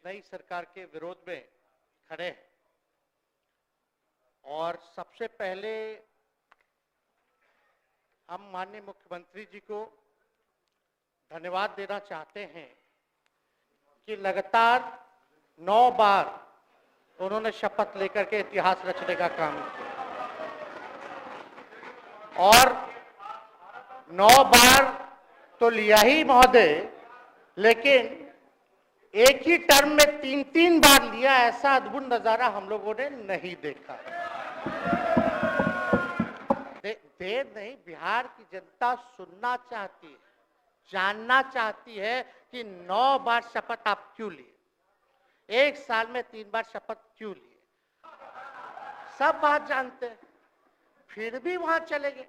नई सरकार के विरोध में खड़े हैं और सबसे पहले हम माननीय मुख्यमंत्री जी को धन्यवाद देना चाहते हैं कि लगातार 9 बार उन्होंने शपथ लेकर के इतिहास रचने का काम किया और 9 बार तो लिया ही महोदय, लेकिन एक ही टर्म में 3-3 बार लिया, ऐसा अद्भुत नजारा हम लोगों ने नहीं देखा। देर नहीं, बिहार की जनता सुनना चाहती है, जानना चाहती है कि 9 बार शपथ आप क्यों लिए, एक साल में 3 बार शपथ क्यों लिए। सब बात जानते हैं, फिर भी वहां चले गए।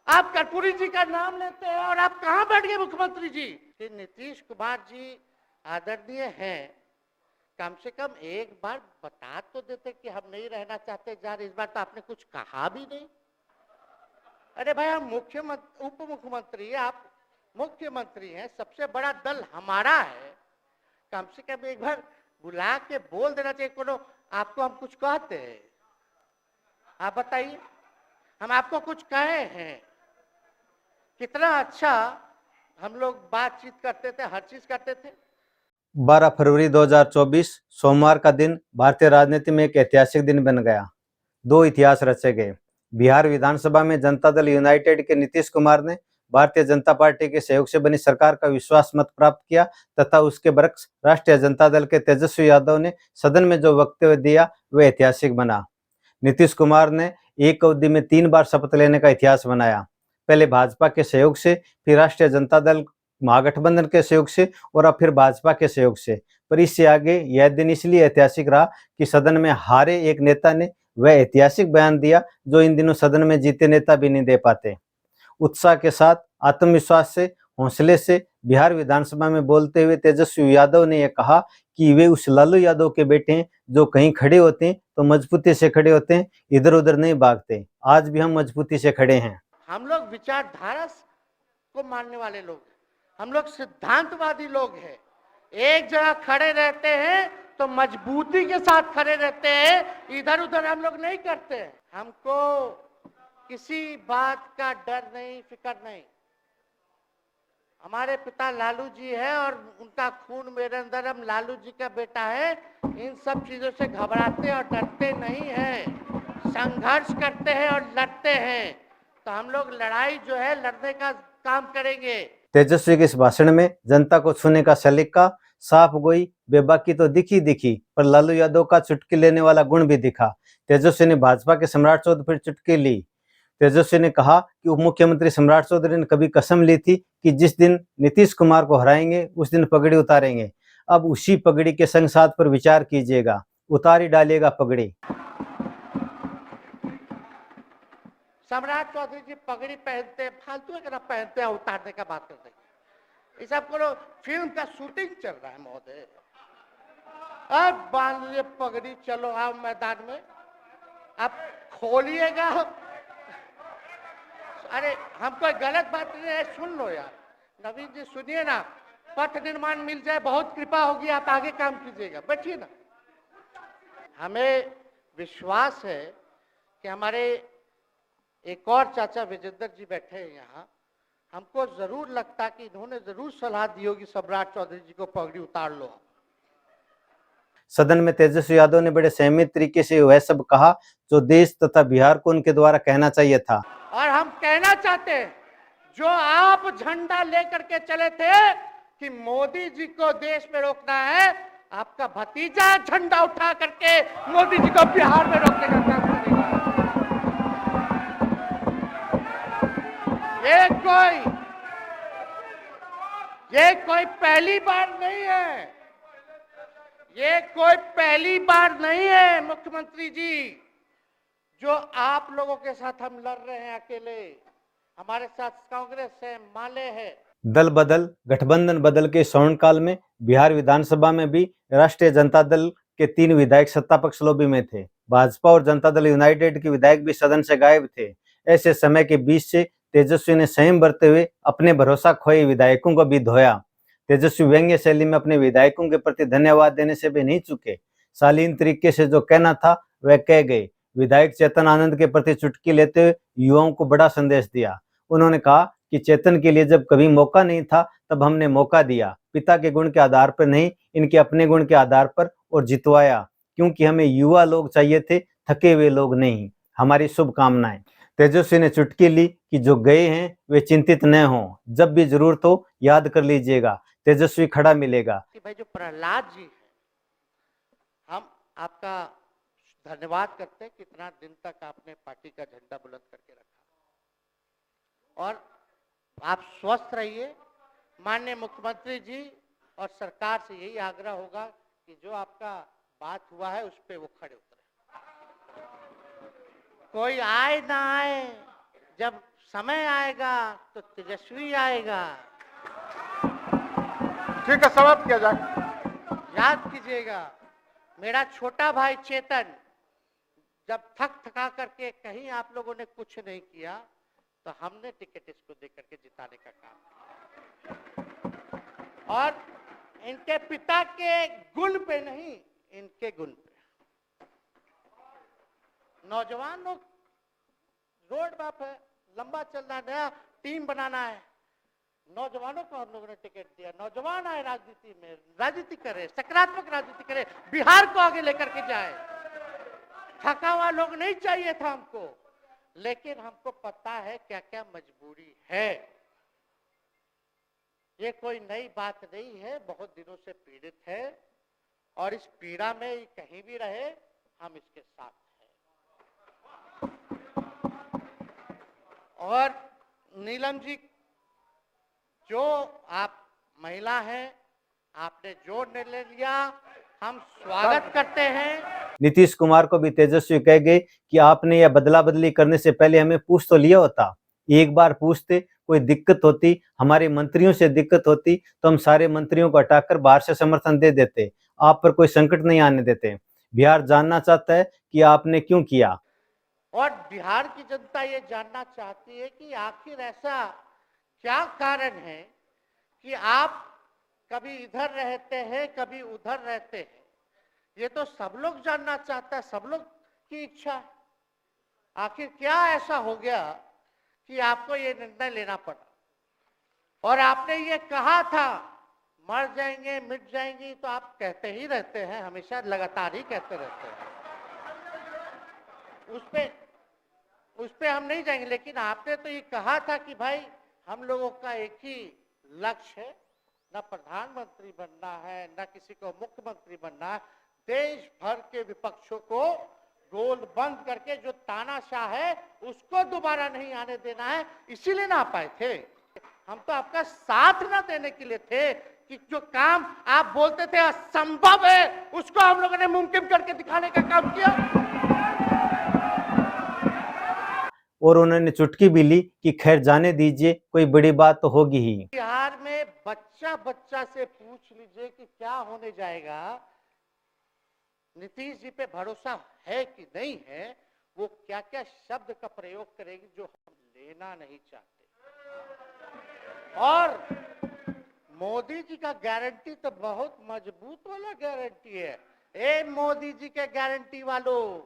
आप कर्पूरी जी का नाम लेते हैं और आप कहां बैठ गए मुख्यमंत्री जी? कि नीतीश कुमार जी आदरणीय हैं, कम से कम एक बार बता तो देते कि हम नहीं रहना चाहते जा रहे। इस बार तो आपने कुछ कहा भी नहीं। अरे भाई, हम मुख्यमंत्री, उप मुख्यमंत्री, आप मुख्यमंत्री हैं, सबसे बड़ा दल हमारा है, कम से कम एक बार बुला के बोल देना चाहिए। कोनो आपको हम कुछ कहते हैं? आप बताइए, हम आपको कुछ कहे हैं? कितना अच्छा हम लोग बातचीत करते थे, हर चीज करते थे। 12 फरवरी 2024 सोमवार का दिन भारतीय राजनीति में एक ऐतिहासिक दिन बन गया। 2 इतिहास रचे गए। बिहार विधानसभा में जनता दल यूनाइटेड के नीतीश कुमार ने भारतीय जनता पार्टी के सहयोग से बनी सरकार का विश्वास मत प्राप्त किया तथा उसके बरक्स राष्ट्रीय जनता दल के तेजस्वी यादव ने सदन में जो वक्तव्य दिया वह ऐतिहासिक बना। नीतीश कुमार ने एक अवधि में 3 बार शपथ लेने का इतिहास बनाया, पहले भाजपा के सहयोग से, फिर राष्ट्रीय जनता दल महागठबंधन के सहयोग से और अब फिर भाजपा के सहयोग से। पर इससे आगे यह दिन इसलिए ऐतिहासिक रहा कि सदन में हारे एक नेता ने वह ऐतिहासिक बयान दिया जो इन दिनों सदन में जीते नेता भी नहीं दे पाते। उत्साह के साथ, आत्मविश्वास से, हौसले से बिहार विधानसभा में बोलते हुए तेजस्वी यादव ने यह कहा कि वे उस लालू यादव के बेटे हैं जो कहीं खड़े होते हैं तो मजबूती से खड़े होते हैं, इधर उधर नहीं भागते। आज भी हम मजबूती से खड़े हैं। हम लोग विचारधारा को मानने वाले लोग हैं, हम लोग सिद्धांतवादी लोग हैं। एक जगह खड़े रहते हैं तो मजबूती के साथ खड़े रहते हैं, इधर उधर हम लोग नहीं करते हैं। हमको किसी बात का डर नहीं, फिक्र नहीं। हमारे पिता लालू जी है और उनका खून मेरे अंदर, हम लालू जी का बेटा है। इन सब चीजों से घबराते और डरते नहीं हैं, संघर्ष करते हैं और लड़ते हैं। तो हम लोग लड़ाई जो है लड़ने का काम करेंगे। तेजस्वी के इस भाषण में जनता को छूने का सलीका साफ गोई, बेबाकी तो दिखी, पर लालू यादव का चुटकी लेने वाला गुण भी दिखा। तेजस्वी ने भाजपा के सम्राट चौधरी पर चुटकी ली। तेजस्वी ने कहा कि उप मुख्यमंत्री सम्राट चौधरी ने कभी कसम ली थी कि जिस दिन नीतीश कुमार को हराएंगे उस दिन पगड़ी उतारेंगे। अब उसी पगड़ी के संग साथ पर विचार कीजिएगा, उतार ही डालिएगा पगड़ी। सम्राट चौधरी जी पगड़ी पहनते, फालतू है पहनते हैं, उतारने का बात करते हैं। ये सब करो, फिल्म का शूटिंग चल रहा है महोदय। अब बांध लीजिए पगड़ी, चलो आओ मैदान में, अब खोलिएगा। अरे हम कोई गलत बात नहीं है, सुन लो यार। नवीन जी सुनिए ना, पथ निर्माण मिल जाए, बहुत कृपा होगी, आप आगे काम कीजिएगा, बैठिए ना। हमें विश्वास है कि हमारे एक और चाचा विजेंद्र जी बैठे हैं यहाँ, हमको जरूर लगता कि इन्होंने जरूर सलाह दी होगी सम्राट चौधरी जी को पगड़ी उतार लो। सदन में तेजस्वी यादव ने बड़े संयमित तरीके से वह सब कहा जो देश तथा बिहार को उनके द्वारा कहना चाहिए था। और हम कहना चाहते हैं, जो आप झंडा लेकर के चले थे कि मोदी जी को देश में रोकना है, आपका भतीजा झंडा उठा करके मोदी जी को बिहार में रोकने का काम करेगा। ये कोई पहली बार नहीं है, ये कोई पहली बार नहीं है मुख्यमंत्री जी, जो आप लोगों के साथ हम लड़ रहे हैं अकेले। हमारे साथ कांग्रेस है, माले है। दल बदल, गठबंधन बदल के स्वर्ण काल में बिहार विधानसभा में भी राष्ट्रीय जनता दल के 3 विधायक सत्ता पक्ष लॉबी में थे। भाजपा और जनता दल यूनाइटेड के विधायक भी सदन से गायब थे। ऐसे समय के बीच से तेजस्वी ने संयम बरते हुए अपने भरोसा खोए विधायकों को भी धोया। तेजस्वी व्यंग्य शैली में अपने विधायकों के प्रति धन्यवाद देने से भी नहीं चूके। शालीन तरीके से जो कहना था वह कह गए। विधायक चेतन आनंद के प्रति चुटकी लेते हुए युवाओं को बड़ा संदेश दिया। उन्होंने कहा कि चेतन के लिए जब कभी मौका नहीं था तब हमने मौका दिया, पिता के गुण के आधार पर नहीं, इनके अपने गुण के आधार पर, और जितवाया, क्योंकि हमें युवा लोग चाहिए थे, थके हुए लोग नहीं। हमारी शुभकामनाएं। तेजस्वी ने चुटकी ली कि जो गए हैं वे चिंतित न हों, जब भी जरूरत हो याद कर लीजिएगा, तेजस्वी खड़ा मिलेगा। कि भाई जो प्रहलाद जी है, हम आपका धन्यवाद करते हैं कि इतना दिन तक आपने पार्टी का झंडा बुलंद करके रखा, और आप स्वस्थ रहिए। माननीय मुख्यमंत्री जी और सरकार से यही आग्रह होगा कि जो आपका बात हुआ है उस पे वो खड़े उतरे। कोई आए ना आए, जब समय आएगा तो तेजस्वी आएगा। ठीक है, समाप्त किया जाए। याद कीजिएगा, मेरा छोटा भाई चेतन जब थका करके कहीं आप लोगों ने कुछ नहीं किया तो हमने टिकट इसको देकर के जिताने का काम किया, और इनके पिता के गुण पे नहीं, इनके गुण पे। नौजवान लोग रोड मैप है, लंबा चलना, नया टीम बनाना है, नौजवानों को हम लोगों ने टिकट दिया। नौजवान आए राजनीति में, राजनीति करे, सकारात्मक राजनीति करे, बिहार को आगे लेकर के जाए। थका हुआ लोग नहीं चाहिए था हमको, लेकिन हमको पता है क्या क्या मजबूरी है। ये कोई नई बात नहीं है, बहुत दिनों से पीड़ित है, और इस पीड़ा में ये कहीं भी रहे, हम इसके साथ हैं। और नीलम जी, जो आप महिला हैं, आपने जो निर्णय लिया, हम स्वागत करते हैं। नीतीश कुमार को भी तेजस्वी कह गए कि आपने यह बदला बदली करने से पहले हमें पूछ तो लिया होता। एक बार पूछते, कोई दिक्कत होती, हमारे मंत्रियों से दिक्कत होती, तो हम सारे मंत्रियों को हटाकर बाहर से समर्थन दे देते, आप पर कोई संकट नहीं आने देते। बिहार जानना चाहता है कि आपने क्यों किया। और बिहार की जनता ये जानना चाहती है कि आखिर ऐसा क्या कारण है कि आप कभी इधर रहते हैं, कभी उधर रहते हैं। ये तो सब लोग जानना चाहता है, सब लोग की इच्छा है। आखिर क्या ऐसा हो गया कि आपको ये निर्णय लेना पड़ा, और आपने ये कहा था मर जाएंगे, मिट जाएंगी, तो आप कहते ही रहते हैं, हमेशा लगातार ही कहते रहते हैं। उस पे हम नहीं जाएंगे, लेकिन आपने तो ये कहा था कि भाई हम लोगों का एक ही लक्ष्य है, न प्रधानमंत्री बनना है, न किसी को मुख्यमंत्री बनना है, देश भर के विपक्षों को गोल बंद करके जो तानाशाह है उसको दोबारा नहीं आने देना है। इसीलिए ना आ पाए थे, हम तो आपका साथ ना देने के लिए थे कि जो काम आप बोलते थे असंभव है, उसको हम लोगों ने मुमकिन करके दिखाने का काम किया। और उन्होंने चुटकी भी ली कि खैर जाने दीजिए, कोई बड़ी बात तो होगी ही। बिहार में बच्चा बच्चा से पूछ लीजिए कि क्या होने जाएगा, नीतीश जी पे भरोसा है कि नहीं है, वो क्या क्या शब्द का प्रयोग करेगी जो हम लेना नहीं चाहते। और मोदी जी का गारंटी तो बहुत मजबूत वाला गारंटी है। ए मोदी जी के गारंटी वालों,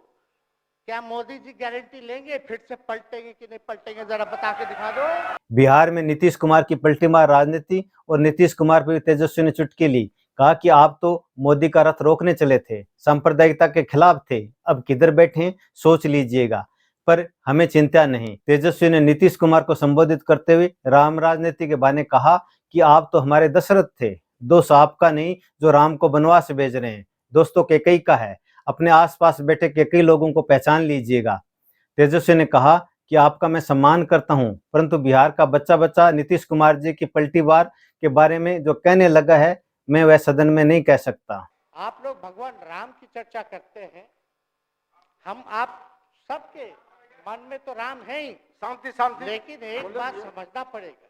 क्या मोदी जी गारंटी लेंगे, फिर से पलटेंगे कि नहीं पलटेंगे, जरा बता के दिखा दो। बिहार में नीतीश कुमार की पलटीमार राजनीति, और नीतीश कुमार पर तेजस्वी ने चुटकी ली, कहा कि आप तो मोदी का रथ रोकने चले थे, सांप्रदायिकता के खिलाफ थे, अब किधर बैठे हैं सोच लीजिएगा, पर हमें चिंता नहीं। तेजस्वी ने नीतीश कुमार को संबोधित करते हुए राम राजनीति के बहाने कहा कि आप तो हमारे दशरथ थे, दोष आपका नहीं जो राम को वनवास भेज रहे हैं, दोस्तों कैकेयी का है। अपने आसपास बैठे कैकेयी लोगों को पहचान लीजिएगा। तेजस्वी ने कहा कि आपका मैं सम्मान करता हूं, परंतु बिहार का बच्चा बच्चा नीतीश कुमार जी की पलटीवार के बारे में जो कहने लगा है, मैं वह सदन में नहीं कह सकता। आप लोग भगवान राम की चर्चा करते हैं, हम आप सबके मन में तो राम है ही, शांति शांति। लेकिन एक बात समझना पड़ेगा,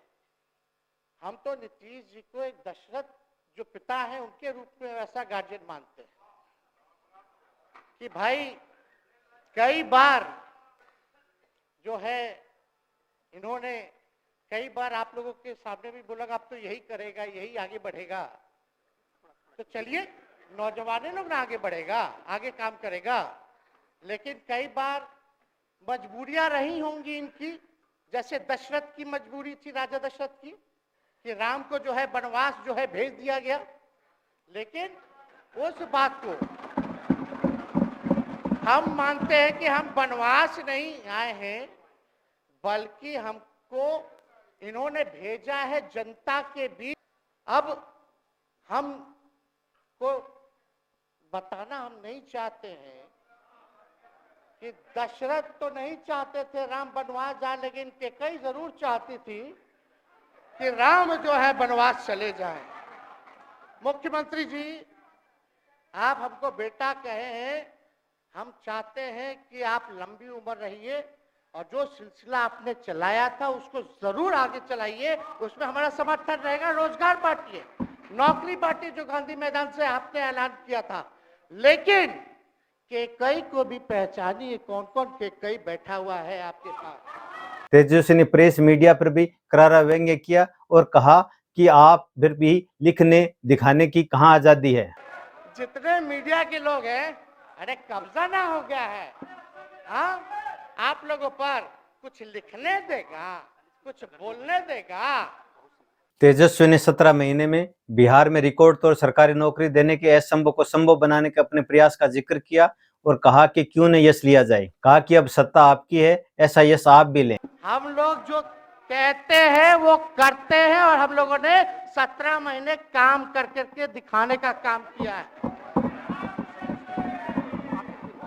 हम तो नीतीश जी को एक दशरथ जो पिता है उनके रूप में वैसा गार्जियन मानते हैं कि भाई कई बार जो है इन्होंने कई बार आप लोगों के सामने भी बोला अब तो यही करेगा, यही आगे बढ़ेगा। तो चलिए, नौजवान लोग ना आगे बढ़ेगा, आगे काम करेगा। लेकिन कई बार मजबूरियां रही होंगी इनकी, जैसे दशरथ की मजबूरी थी, राजा दशरथ की, कि राम को जो है वनवास जो है भेज दिया गया। लेकिन उस बात को हम मानते हैं कि हम वनवास नहीं आए हैं, बल्कि हमको इन्होंने भेजा है जनता के बीच। अब हमको बताना हम नहीं चाहते हैं कि दशरथ तो नहीं चाहते थे राम वनवास जाए, लेकिन कैकेयी जरूर चाहती थी कि राम जो है वनवास चले जाएं। मुख्यमंत्री जी, आप हमको बेटा कहे हैं, हम चाहते हैं कि आप लंबी उम्र रहिए और जो सिलसिला आपने चलाया था उसको जरूर आगे चलाइए, उसमें हमारा समर्थन रहेगा। रोजगार बांटिए, नौकरी बांटिए, जो गांधी मैदान से आपने ऐलान किया था। लेकिन कैकेयी को भी पहचानिए, कौन कौन कैकेयी बैठा हुआ है आपके पास। तेजस्वी ने प्रेस मीडिया पर भी करारा व्यंग्य किया और कहा कि आप फिर भी लिखने दिखाने की कहाँ आजादी है। जितने मीडिया के लोग हैं, अरे कब्जा ना हो गया है, हाँ, आप लोगों पर कुछ लिखने देगा, कुछ बोलने देगा। तेजस्वी ने 17 महीने में बिहार में रिकॉर्ड तौर सरकारी नौकरी देने के असंभव को संभव बनाने के अपने प्रयास का जिक्र किया और कहा कि क्यों न यश लिया जाए। कहा कि अब सत्ता आपकी है, ऐसा यश आप भी लें। हम लोग जो कहते हैं वो करते हैं, और हम लोगों ने 17 महीने काम कर करके दिखाने का काम किया है।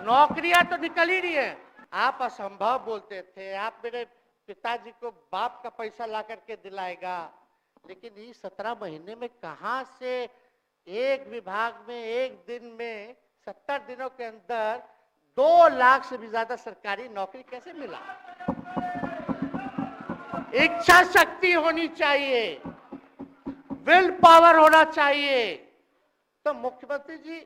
नौकरियां तो निकल ही नहीं है। आप असंभव बोलते थे, आप मेरे पिताजी को बाप का पैसा ला करके दिलाएगा, लेकिन ये 17 महीने में कहां से एक विभाग में एक दिन में 70 दिनों के अंदर 2 लाख से भी ज्यादा सरकारी नौकरी कैसे मिला। इच्छा शक्ति होनी चाहिए, विल पावर होना चाहिए। तो मुख्यमंत्री जी,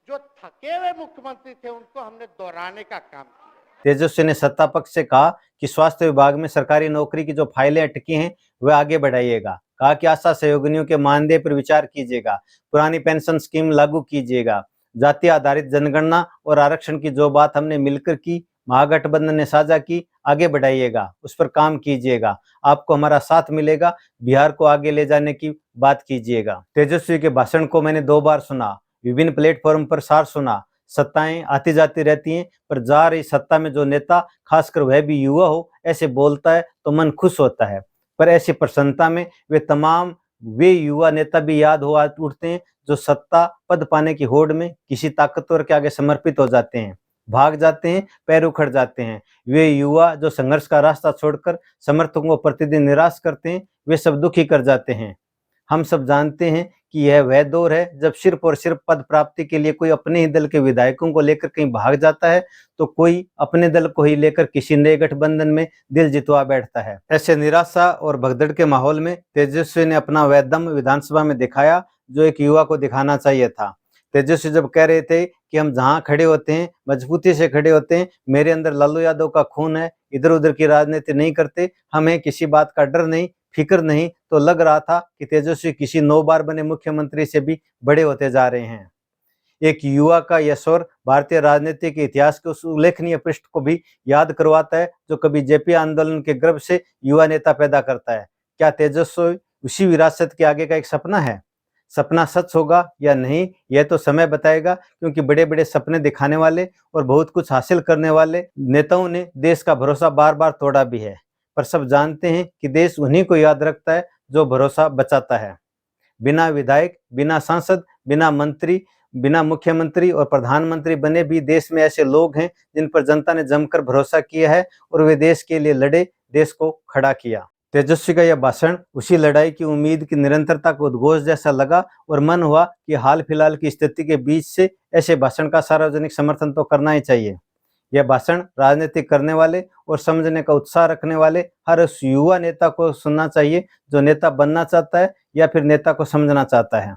जो थके हुए मुख्यमंत्री थे, उनको हमने दोहराने का काम किया। तेजस्वी ने सत्ता पक्ष से कहा कि स्वास्थ्य विभाग में सरकारी नौकरी की जो फाइलें अटकी हैं वह आगे बढ़ाइएगा। कहा कि आशा सहयोगिनियों के मानदेय पर विचार कीजिएगा, पुरानी पेंशन स्कीम लागू कीजिएगा, जाति आधारित जनगणना और आरक्षण की जो बात हमने मिलकर की, महागठबंधन ने साझा की, आगे बढ़ाइएगा, उस पर काम कीजिएगा, आपको हमारा साथ मिलेगा, बिहार को आगे ले जाने की बात कीजिएगा। तेजस्वी के भाषण को मैंने 2 बार सुना, विभिन्न प्लेटफॉर्म पर सार सुना। सत्ताएं आती जाती रहती हैं, पर जा रही सत्ता में जो नेता, खासकर वह भी युवा हो, ऐसे बोलता है तो मन खुश होता है। पर ऐसी प्रसन्नता में वे युवा नेता भी याद हो उठते हैं जो सत्ता पद पाने की होड़ में किसी ताकतवर के आगे समर्पित हो जाते हैं, भाग जाते हैं, पैर उखड़ जाते हैं। वे युवा जो संघर्ष का रास्ता छोड़कर समर्थकों को प्रतिदिन निराश करते हैं, वे सब दुखी कर जाते हैं। हम सब जानते हैं कि यह वह दौर है जब सिर्फ और सिर्फ पद प्राप्ति के लिए कोई अपने ही दल के विधायकों को लेकर कहीं भाग जाता है, तो कोई अपने दल को ही लेकर किसी नए गठबंधन में दिल जितवा बैठता है। ऐसे निराशा और भगदड़ के माहौल में तेजस्वी ने अपना वह दम विधानसभा में दिखाया जो एक युवा को दिखाना चाहिए था। तेजस्वी जब कह रहे थे कि हम जहां खड़े होते हैं मजबूती से खड़े होते हैं, मेरे अंदर लालू यादव का खून है, इधर उधर की राजनीति नहीं करते, हमें किसी बात का डर नहीं, फिक्र नहीं, तो लग रहा था कि तेजस्वी किसी 9 बार बने मुख्यमंत्री से भी बड़े होते जा रहे हैं। एक युवा का यह स्वर भारतीय राजनीति के इतिहास के उस उल्लेखनीय पृष्ठ को भी याद करवाता है जो कभी जेपी आंदोलन के गर्भ से युवा नेता पैदा करता है। क्या तेजस्वी उसी विरासत के आगे का एक सपना है? सपना सच होगा या नहीं, यह तो समय बताएगा, क्योंकि बड़े बड़े सपने दिखाने वाले और बहुत कुछ हासिल करने वाले नेताओं ने देश का भरोसा बार बार तोड़ा भी है, पर सब जानते हैं कि देश उन्हीं को याद रखता है जो भरोसा बचाता है। बिना विधायक, बिना सांसद, बिना मंत्री, बिना मुख्यमंत्री और प्रधानमंत्री बने भी देश में ऐसे लोग हैं जिन पर जनता ने जमकर भरोसा किया है और वे देश के लिए लड़े, देश को खड़ा किया। तेजस्वी का यह भाषण उसी लड़ाई की उम्मीद की निरंतरता को उद्घोष जैसा लगा और मन हुआ कि हाल फिलहाल की स्थिति के बीच से ऐसे भाषण का सार्वजनिक समर्थन तो करना ही चाहिए। यह भाषण राजनीति करने वाले और समझने का उत्साह रखने वाले हर उस युवा नेता को सुनना चाहिए जो नेता बनना चाहता है या फिर नेता को समझना चाहता है।